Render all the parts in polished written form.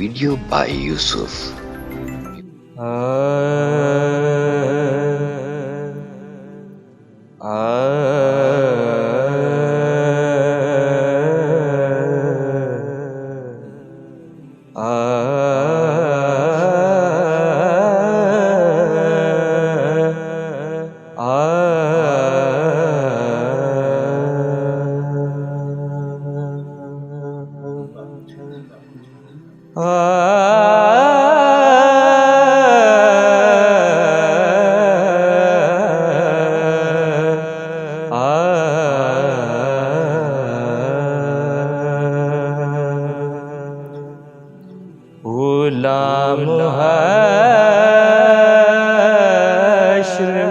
video by Yusuf. Ghulam حشر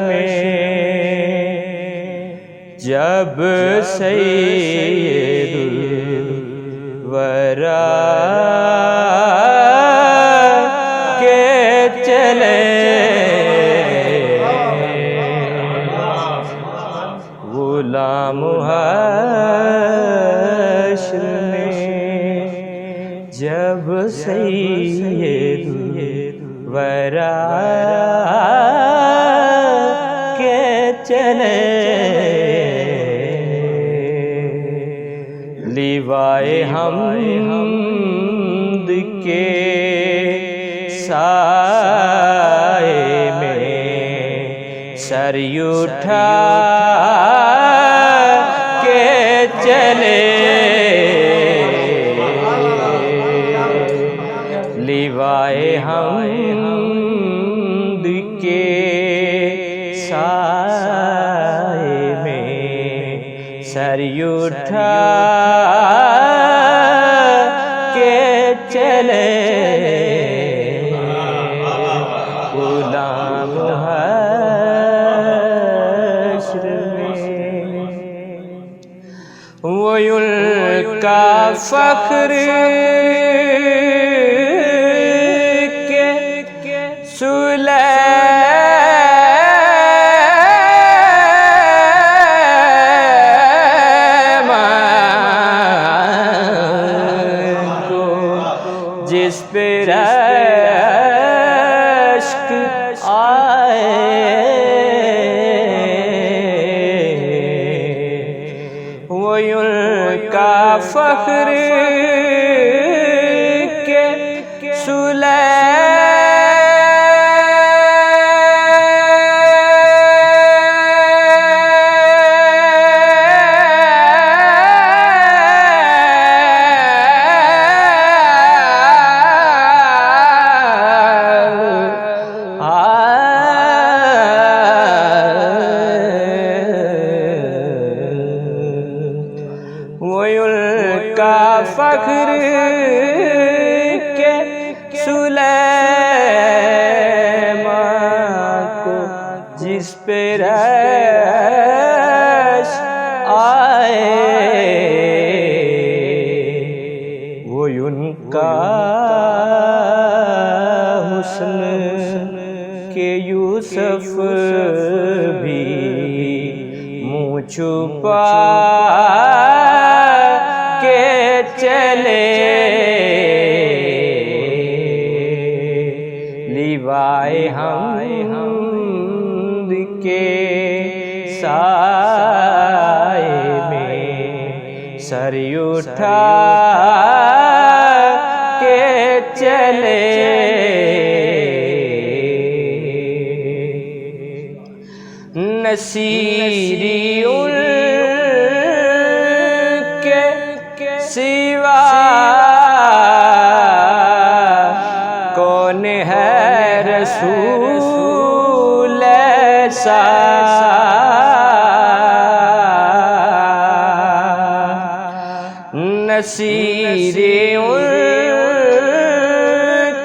میں جب سید الورا کے چلے، غلام حشر میں جب سید الورا کے چلے، لیوائے حمد کے سائے میں سر اٹھا کے چلے، لیوائے حمد کے سائے میں سر اٹھا کے چلے، غلام حشر میں وہ ان کا فخر جس پہ اشک آئے، وہ ان کا فخر کہ فخر کے سلیمان کو جس پہ رش آئے، وہ ان کا حسن کہ یوسف بھی منہ چھپا کے چلے، لیوائے حمد کے سائے میں سر اٹھا کے چلے، نصیری ان کے سوا کون ہے رسول ایسا، نصیری ان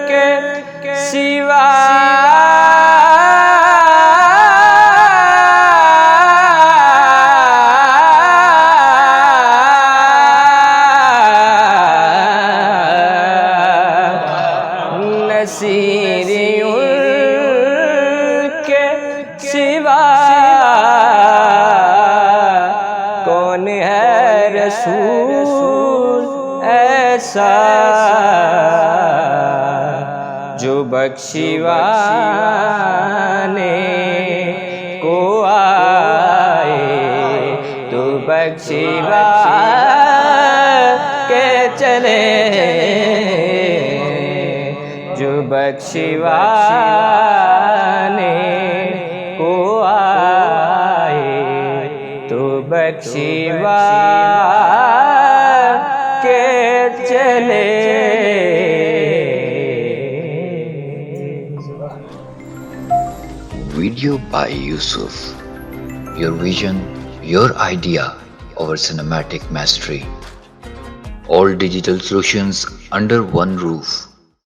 کے سوا کون ہے رسول ایسا جو بخشوانے کو آئے تو بخشوا کے چلے، جو بخشوانے کو آئے تو بخشوا کے چلے۔ Video by Yusuf. Your vision, your idea, our cinematic mastery. All digital solutions under one roof.